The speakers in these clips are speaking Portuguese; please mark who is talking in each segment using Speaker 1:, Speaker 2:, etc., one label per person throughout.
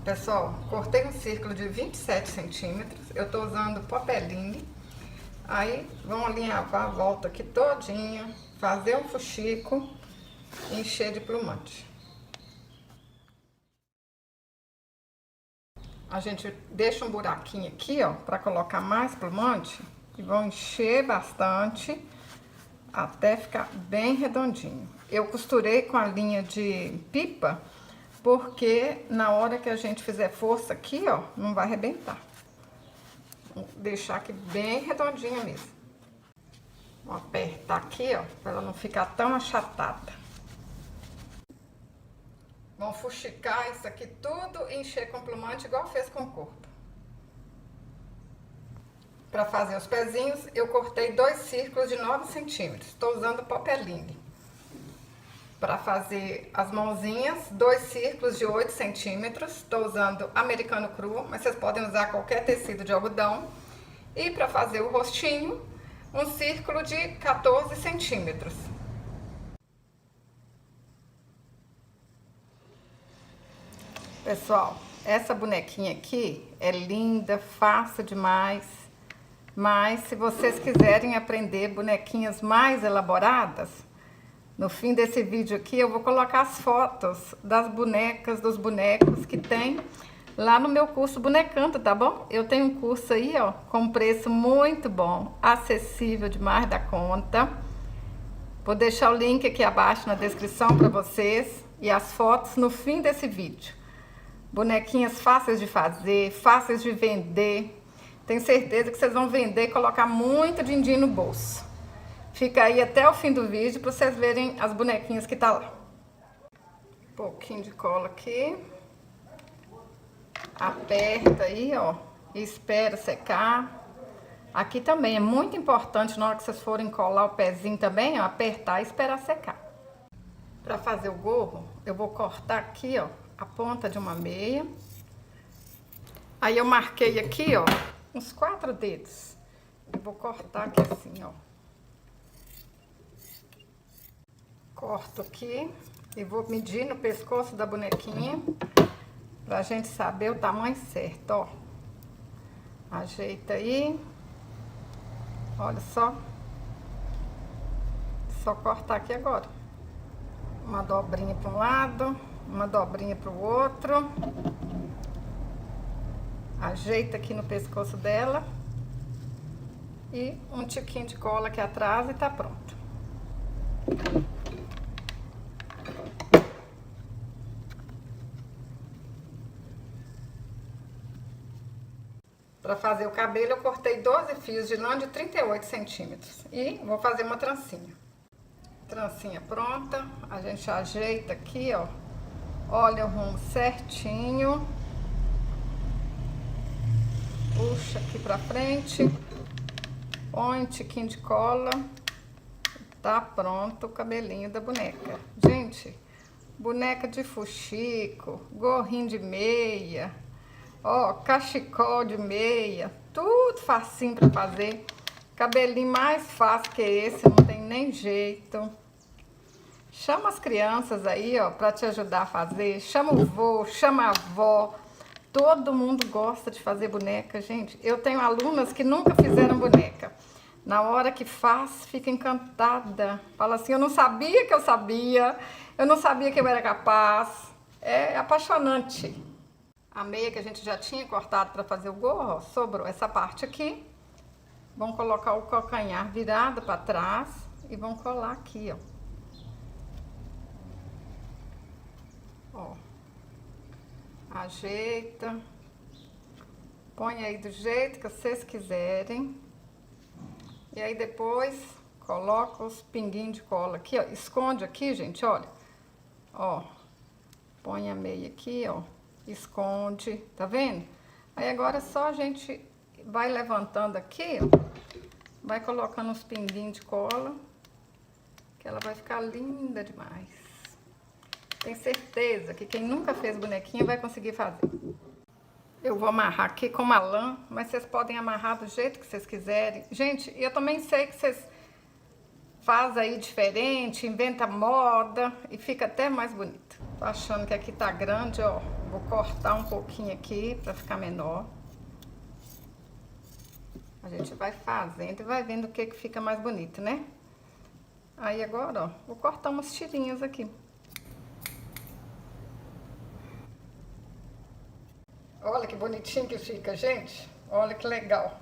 Speaker 1: Pessoal, cortei um círculo de 27 centímetros. Eu tô usando popeline. Aí, vamos alinhavar a volta aqui todinha, fazer um fuxico e encher de plumante. A gente deixa um buraquinho aqui, ó, para colocar mais plumante e vão encher bastante até ficar bem redondinho. Eu costurei com a linha de pipa, porque na hora que a gente fizer força aqui, ó, não vai arrebentar. Vou deixar aqui bem redondinha mesmo. Vou apertar aqui, ó, para ela não ficar tão achatada. Vamos fuxicar isso aqui tudo e encher com plumante igual fez com o corpo. Para fazer os pezinhos, eu cortei 2 círculos de 9 centímetros. Estou usando popeline. Para fazer as mãozinhas, 2 círculos de 8 centímetros. Estou usando americano cru, mas vocês podem usar qualquer tecido de algodão. E para fazer o rostinho, um círculo de 14 centímetros. Pessoal, essa bonequinha aqui é linda, fácil demais. Mas se vocês quiserem aprender bonequinhas mais elaboradas, no fim desse vídeo aqui eu vou colocar as fotos das bonecas, dos bonecos que tem lá no meu curso Bonecando, tá bom? Eu tenho um curso aí, ó, com preço muito bom, acessível demais da conta. Vou deixar o link aqui abaixo na descrição para vocês e as fotos no fim desse vídeo. Bonequinhas fáceis de fazer, fáceis de vender. Tenho certeza que vocês vão vender e colocar muito din-din no bolso. Fica aí até o fim do vídeo para vocês verem as bonequinhas que tá lá. Um pouquinho de cola aqui. Aperta aí, ó, e espera secar. Aqui também é muito importante, na hora que vocês forem colar o pezinho também, ó, apertar e esperar secar. Para fazer o gorro, eu vou cortar aqui, ó, a ponta de uma meia. Aí eu marquei aqui, ó, uns 4 dedos. Eu vou cortar aqui assim, ó. Corto aqui e vou medir no pescoço da bonequinha pra gente saber o tamanho certo, ó. Ajeita aí. Olha só. Só cortar aqui agora. Uma dobrinha para um lado, uma dobrinha para o outro. Ajeita aqui no pescoço dela. E um tiquinho de cola aqui atrás e tá pronto. Para fazer o cabelo, eu cortei 12 fios de lã de 38 centímetros. E vou fazer uma trancinha. Trancinha pronta. A gente ajeita aqui, ó. Olha o rumo certinho. Puxa aqui pra frente. Põe um tiquinho de cola. Tá pronto o cabelinho da boneca. Gente, boneca de fuxico, gorrinho de meia, ó, cachecol de meia, tudo facinho pra fazer. Cabelinho mais fácil que esse, não tem nem jeito. Chama as crianças aí, ó, pra te ajudar a fazer. Chama o vô, chama a avó. Todo mundo gosta de fazer boneca, gente. Eu tenho alunas que nunca fizeram boneca. Na hora que faz, fica encantada. Fala assim, eu não sabia que eu sabia. Eu não sabia que eu era capaz. É apaixonante. A meia que a gente já tinha cortado para fazer o gorro, ó, sobrou essa parte aqui. Vamos colocar o calcanhar virado para trás e vamos colar aqui, ó. Ó. Ajeita. Põe aí do jeito que vocês quiserem. E aí depois coloca os pinguinhos de cola aqui, ó. Esconde aqui, gente, olha. Ó. Põe a meia aqui, ó. Esconde, tá vendo? Aí agora só a gente vai levantando aqui, ó. Vai colocando uns pinguinhos de cola, que ela vai ficar linda demais. Tenho certeza que quem nunca fez bonequinha vai conseguir fazer. Eu vou amarrar aqui com uma lã, mas vocês podem amarrar do jeito que vocês quiserem. Gente, eu também sei que vocês fazem aí diferente, inventa moda e fica até mais bonito. Tô achando que aqui tá grande, ó. Vou cortar um pouquinho aqui pra ficar menor. A gente vai fazendo e vai vendo o que fica mais bonito, né? Aí agora, ó, vou cortar umas tirinhas aqui. Olha que bonitinho que fica, gente. Olha que legal.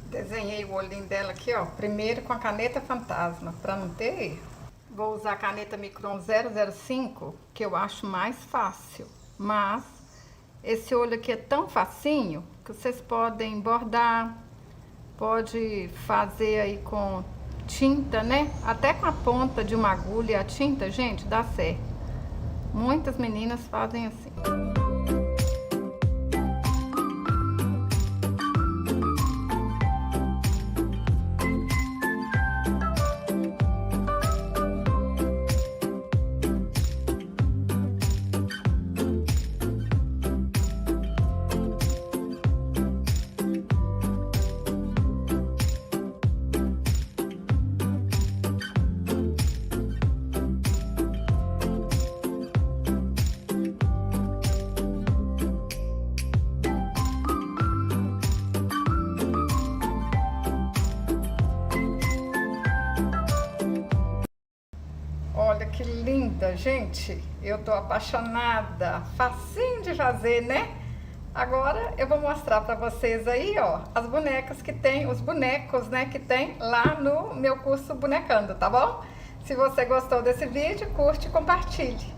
Speaker 1: Desenhei o olhinho dela aqui, ó, primeiro com a caneta fantasma, pra não ter erro. Vou usar a caneta Micron 005, que eu acho mais fácil. Mas esse olho aqui é tão facinho que vocês podem bordar, pode fazer aí com tinta, né? Até com a ponta de uma agulha e a tinta, gente, dá certo. Muitas meninas fazem assim. Olha que linda, gente. Eu tô apaixonada. Facinho de fazer, né? Agora eu vou mostrar pra vocês aí, ó, as bonecas que tem, os bonecos, né, que tem lá no meu curso Bonecando, tá bom? Se você gostou desse vídeo, curte e compartilhe.